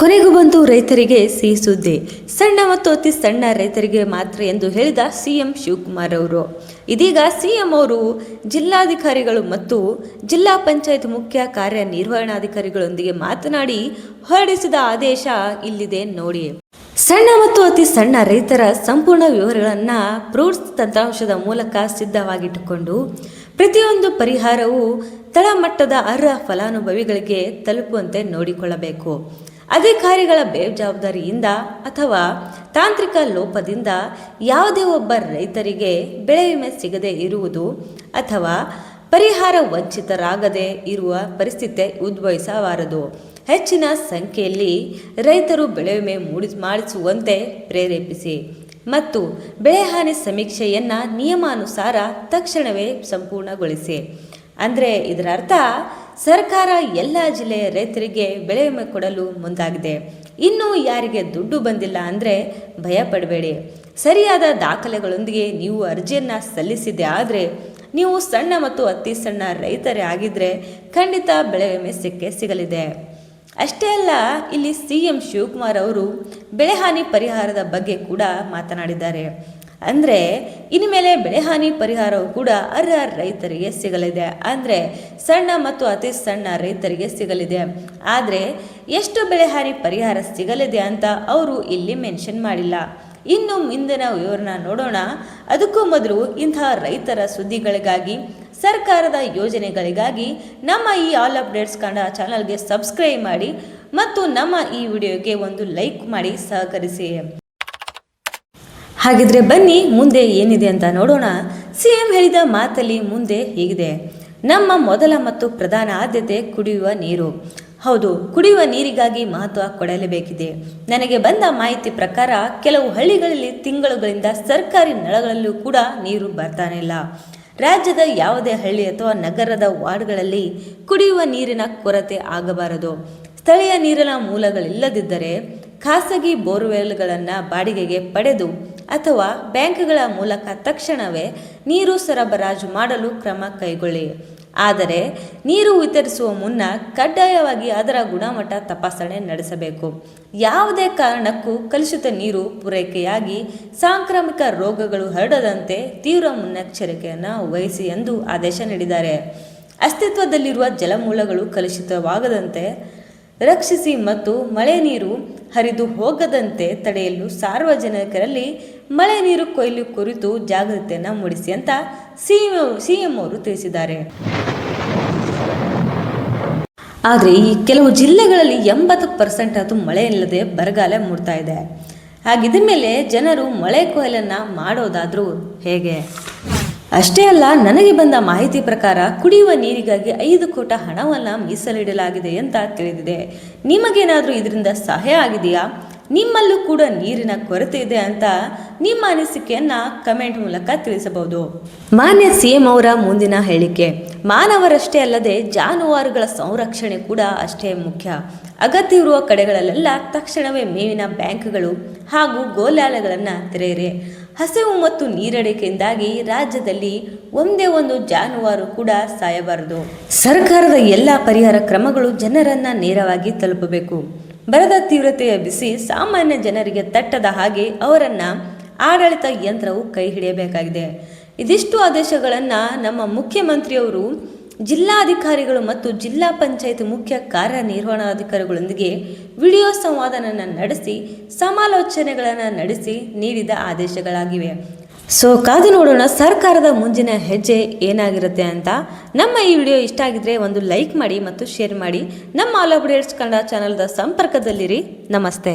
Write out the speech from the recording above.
ಕೊನೆಗೂ ಬಂತು ರೈತರಿಗೆ ಸಿಹಿ ಸುದ್ದಿ. ಸಣ್ಣ ಮತ್ತು ಅತಿ ಸಣ್ಣ ರೈತರಿಗೆ ಮಾತ್ರ ಎಂದು ಹೇಳಿದ ಸಿಎಂ ಶಿವಕುಮಾರ್ ಅವರು. ಇದೀಗ ಸಿಎಂ ಅವರು ಜಿಲ್ಲಾಧಿಕಾರಿಗಳು ಮತ್ತು ಜಿಲ್ಲಾ ಪಂಚಾಯತ್ ಮುಖ್ಯ ಕಾರ್ಯನಿರ್ವಹಣಾಧಿಕಾರಿಗಳೊಂದಿಗೆ ಮಾತನಾಡಿ ಹೊರಡಿಸಿದ ಆದೇಶ ಇಲ್ಲಿದೆ ನೋಡಿ. ಸಣ್ಣ ಮತ್ತು ಅತಿ ಸಣ್ಣ ರೈತರ ಸಂಪೂರ್ಣ ವಿವರಗಳನ್ನು ಫ್ರೂಟ್ಸ್ ತಂತ್ರಾಂಶದ ಮೂಲಕ ಸಿದ್ಧವಾಗಿಟ್ಟುಕೊಂಡು ಪ್ರತಿಯೊಂದು ಪರಿಹಾರವು ತಳಮಟ್ಟದ ಅರ್ಹ ಫಲಾನುಭವಿಗಳಿಗೆ ತಲುಪುವಂತೆ ನೋಡಿಕೊಳ್ಳಬೇಕು. ಅಧಿಕಾರಿಗಳ ಬೇಜವಾಬ್ದಾರಿಯಿಂದ ಅಥವಾ ತಾಂತ್ರಿಕ ಲೋಪದಿಂದ ಯಾವುದೇ ಒಬ್ಬ ರೈತರಿಗೆ ಬೆಳೆ ವಿಮೆ ಸಿಗದೇ ಇರುವುದು ಅಥವಾ ಪರಿಹಾರ ವಂಚಿತರಾಗದೇ ಇರುವ ಪರಿಸ್ಥಿತಿ ಉದ್ಭವಿಸಬಾರದು. ಹೆಚ್ಚಿನ ಸಂಖ್ಯೆಯಲ್ಲಿ ರೈತರು ಬೆಳೆ ವಿಮೆ ಮಾಡಿಸುವಂತೆ ಪ್ರೇರೇಪಿಸಿ ಮತ್ತು ಬೆಳೆಹಾನಿ ಸಮೀಕ್ಷೆಯನ್ನು ನಿಯಮಾನುಸಾರ ತಕ್ಷಣವೇ ಸಂಪೂರ್ಣಗೊಳಿಸಿ. ಅಂದರೆ ಇದರ ಅರ್ಥ ಸರ್ಕಾರ ಎಲ್ಲ ಜಿಲ್ಲೆಯ ರೈತರಿಗೆ ಬೆಳೆ ವಿಮೆ ಕೊಡಲು ಮುಂದಾಗಿದೆ. ಇನ್ನೂ ಯಾರಿಗೆ ದುಡ್ಡು ಬಂದಿಲ್ಲ ಅಂದರೆ ಭಯಪಡಬೇಡಿ. ಸರಿಯಾದ ದಾಖಲೆಗಳೊಂದಿಗೆ ನೀವು ಅರ್ಜಿಯನ್ನು ಸಲ್ಲಿಸಿದೆ ಆದರೆ ನೀವು ಸಣ್ಣ ಮತ್ತು ಅತಿ ಸಣ್ಣ ರೈತರೇ ಆಗಿದ್ದರೆ ಖಂಡಿತ ಬೆಳೆ ವಿಮೆ ಸಿಗಲಿದೆ. ಅಷ್ಟೇ ಅಲ್ಲ, ಇಲ್ಲಿ ಸಿಎಂ ಶಿವಕುಮಾರ್ ಅವರು ಬೆಳೆಹಾನಿ ಪರಿಹಾರದ ಬಗ್ಗೆ ಕೂಡ ಮಾತನಾಡಿದ್ದಾರೆ. ಅಂದರೆ ಇನ್ಮೇಲೆ ಬೆಳೆಹಾನಿ ಪರಿಹಾರವು ಕೂಡ ಅರ್ಹ ರೈತರಿಗೆ ಸಿಗಲಿದೆ. ಅಂದರೆ ಸಣ್ಣ ಮತ್ತು ಅತಿ ಸಣ್ಣ ರೈತರಿಗೆ ಸಿಗಲಿದೆ. ಆದರೆ ಎಷ್ಟು ಬೆಳೆಹಾನಿ ಪರಿಹಾರ ಸಿಗಲಿದೆ ಅಂತ ಅವರು ಇಲ್ಲಿ ಮೆನ್ಷನ್ ಮಾಡಿಲ್ಲ. ಇನ್ನು ಮುಂದಿನ ವಿವರಣ ನೋಡೋಣ. ಅದಕ್ಕೂ ಮೊದಲು ಇಂತಹ ರೈತರ ಸುದ್ದಿಗಳಿಗಾಗಿ, ಸರ್ಕಾರದ ಯೋಜನೆಗಳಿಗಾಗಿ ನಮ್ಮ ಈ ಆಲ್ ಅಪ್ಡೇಟ್ಸ್ ಕನ್ನಡ ಚಾನಲ್ಗೆ ಸಬ್ಸ್ಕ್ರೈಬ್ ಮಾಡಿ ಮತ್ತು ನಮ್ಮ ಈ ವಿಡಿಯೋಗೆ ಒಂದು ಲೈಕ್ ಮಾಡಿ ಸಹಕರಿಸಿ. ಹಾಗಿದ್ರೆ ಬನ್ನಿ ಮುಂದೆ ಏನಿದೆ ಅಂತ ನೋಡೋಣ. ಸಿಎಂ ಹೇಳಿದ ಮಾತಲ್ಲಿ ಮುಂದೆ ಹೀಗಿದೆ: ನಮ್ಮ ಮೊದಲ ಮತ್ತು ಪ್ರಧಾನ ಆದ್ಯತೆ ಕುಡಿಯುವ ನೀರು. ಹೌದು, ಕುಡಿಯುವ ನೀರಿಗಾಗಿ ಮಹತ್ವ ಕೊಡಲೇಬೇಕಿದೆ. ನನಗೆ ಬಂದ ಮಾಹಿತಿ ಪ್ರಕಾರ ಕೆಲವು ಹಳ್ಳಿಗಳಲ್ಲಿ ತಿಂಗಳುಗಳಿಂದ ಸರ್ಕಾರಿ ನಳಗಳಲ್ಲೂ ಕೂಡ ನೀರು ಬರ್ತಾನೆ ಇಲ್ಲ. ರಾಜ್ಯದ ಯಾವುದೇ ಹಳ್ಳಿ ಅಥವಾ ನಗರದ ವಾರ್ಡ್ಗಳಲ್ಲಿ ಕುಡಿಯುವ ನೀರಿನ ಕೊರತೆ ಆಗಬಾರದು. ಸ್ಥಳೀಯ ನೀರಿನ ಮೂಲಗಳಿಲ್ಲದಿದ್ದರೆ ಖಾಸಗಿ ಬೋರ್ವೆಲ್ಗಳನ್ನು ಬಾಡಿಗೆಗೆ ಪಡೆದು ಅಥವಾ ಬ್ಯಾಂಕ್ಗಳ ಮೂಲಕ ತಕ್ಷಣವೇ ನೀರು ಸರಬರಾಜು ಮಾಡಲು ಕ್ರಮ ಕೈಗೊಳ್ಳಿ. ಆದರೆ ನೀರು ವಿತರಿಸುವ ಮುನ್ನ ಕಡ್ಡಾಯವಾಗಿ ಅದರ ಗುಣಮಟ್ಟ ತಪಾಸಣೆ ನಡೆಸಬೇಕು. ಯಾವುದೇ ಕಾರಣಕ್ಕೂ ಕಲುಷಿತ ನೀರು ಪೂರೈಕೆಯಾಗಿ ಸಾಂಕ್ರಾಮಿಕ ರೋಗಗಳು ಹರಡದಂತೆ ತೀವ್ರ ಮುನ್ನೆಚ್ಚರಿಕೆಯನ್ನು ವಹಿಸಿ ಎಂದು ಆದೇಶ ನೀಡಿದ್ದಾರೆ. ಅಸ್ತಿತ್ವದಲ್ಲಿರುವ ಜಲಮೂಲಗಳು ಕಲುಷಿತವಾಗದಂತೆ ರಕ್ಷಿಸಿ ಮತ್ತು ಮಳೆ ನೀರು ಹರಿದು ಹೋಗದಂತೆ ತಡೆಯಲು ಸಾರ್ವಜನಿಕರಲ್ಲಿ ಮಳೆ ನೀರು ಕೊಯ್ಲು ಕುರಿತು ಜಾಗೃತಿಯನ್ನು ಮೂಡಿಸಿ ಅಂತ ಸಿಎಂ ಅವರು ತಿಳಿಸಿದ್ದಾರೆ. ಆದರೆ ಈ ಕೆಲವು ಜಿಲ್ಲೆಗಳಲ್ಲಿ 80% ಅದು ಮಳೆ ಇಲ್ಲದೆ ಬರಗಾಲ ಮೂಡ್ತಾ ಇದೆ. ಹಾಗಿದ ಮೇಲೆ ಜನರು ಮಳೆ ಕೊಯ್ಲನ್ನು ಮಾಡೋದಾದರೂ ಹೇಗೆ? ಅಷ್ಟೇ ಅಲ್ಲ, ನನಗೆ ಬಂದ ಮಾಹಿತಿ ಪ್ರಕಾರ ಕುಡಿಯುವ ನೀರಿಗಾಗಿ 5 ಕೋಟಿ ಹಣವನ್ನು ಮೀಸಲಿಡಲಾಗಿದೆ ಅಂತ ತಿಳಿದಿದೆ. ನಿಮಗೇನಾದರೂ ಇದರಿಂದ ಸಹಾಯ ಆಗಿದೆಯಾ? ನಿಮ್ಮಲ್ಲೂ ಕೂಡ ನೀರಿನ ಕೊರತೆ ಇದೆ ಅಂತ ನಿಮ್ಮ ಅನಿಸಿಕೆಯನ್ನು ಕಮೆಂಟ್ ಮೂಲಕ ತಿಳಿಸಬಹುದು. ಮಾನ್ಯ ಸಿಎಂ ಅವರ ಮುಂದಿನ ಹೇಳಿಕೆ: ಮಾನವರಷ್ಟೇ ಅಲ್ಲದೆ ಜಾನುವಾರುಗಳ ಸಂರಕ್ಷಣೆ ಕೂಡ ಅಷ್ಟೇ ಮುಖ್ಯ. ಅಗತ್ಯವಿರುವ ಕಡೆಗಳಲ್ಲೆಲ್ಲ ತಕ್ಷಣವೇ ಮೇವಿನ ಬ್ಯಾಂಕ್ಗಳು ಹಾಗೂ ಗೋಶಾಲೆಗಳನ್ನು ತೆರೆಯಿರಿ. ಹಸಿವು ಮತ್ತು ನೀರಡಿಕೆಯಿಂದಾಗಿ ರಾಜ್ಯದಲ್ಲಿ ಒಂದೇ ಒಂದು ಜಾನುವಾರು ಕೂಡ ಸಾಯಬಾರದು. ಸರ್ಕಾರದ ಎಲ್ಲ ಪರಿಹಾರ ಕ್ರಮಗಳು ಜನರನ್ನ ನೇರವಾಗಿ ತಲುಪಬೇಕು. ಬರದ ತೀವ್ರತೆಯ ಬಿಸಿ ಸಾಮಾನ್ಯ ಜನರಿಗೆ ತಟ್ಟದ ಹಾಗೆ ಅವರನ್ನ ಆಡಳಿತ ಯಂತ್ರವು ಕೈ ಹಿಡಿಯಬೇಕಾಗಿದೆ. ಇದಿಷ್ಟು ಆದೇಶಗಳನ್ನು ನಮ್ಮ ಮುಖ್ಯಮಂತ್ರಿಯವರು ಜಿಲ್ಲಾಧಿಕಾರಿಗಳು ಮತ್ತು ಜಿಲ್ಲಾ ಪಂಚಾಯತ್ ಮುಖ್ಯ ಕಾರ್ಯನಿರ್ವಹಣಾಧಿಕಾರಿಗಳೊಂದಿಗೆ ವಿಡಿಯೋ ಸಂವಾದವನ್ನು ನಡೆಸಿ ಸಮಾಲೋಚನೆಗಳನ್ನು ನಡೆಸಿ ನೀಡಿದ ಆದೇಶಗಳಾಗಿವೆ. ಸೊ ಕಾದು ನೋಡೋಣ ಸರ್ಕಾರದ ಮುಂದಿನ ಹೆಜ್ಜೆ ಏನಾಗಿರುತ್ತೆ ಅಂತ. ನಮ್ಮ ಈ ವಿಡಿಯೋ ಇಷ್ಟ ಆಗಿದ್ರೆ ಒಂದು ಲೈಕ್ ಮಾಡಿ ಮತ್ತು ಶೇರ್ ಮಾಡಿ. ನಮ್ಮ ಆಲ್ ಅಪ್ಡೇಟ್ಸ್ ಕನ್ನಡ ಚಾನಲ್ದ ಸಂಪರ್ಕದಲ್ಲಿರಿ. ನಮಸ್ತೆ.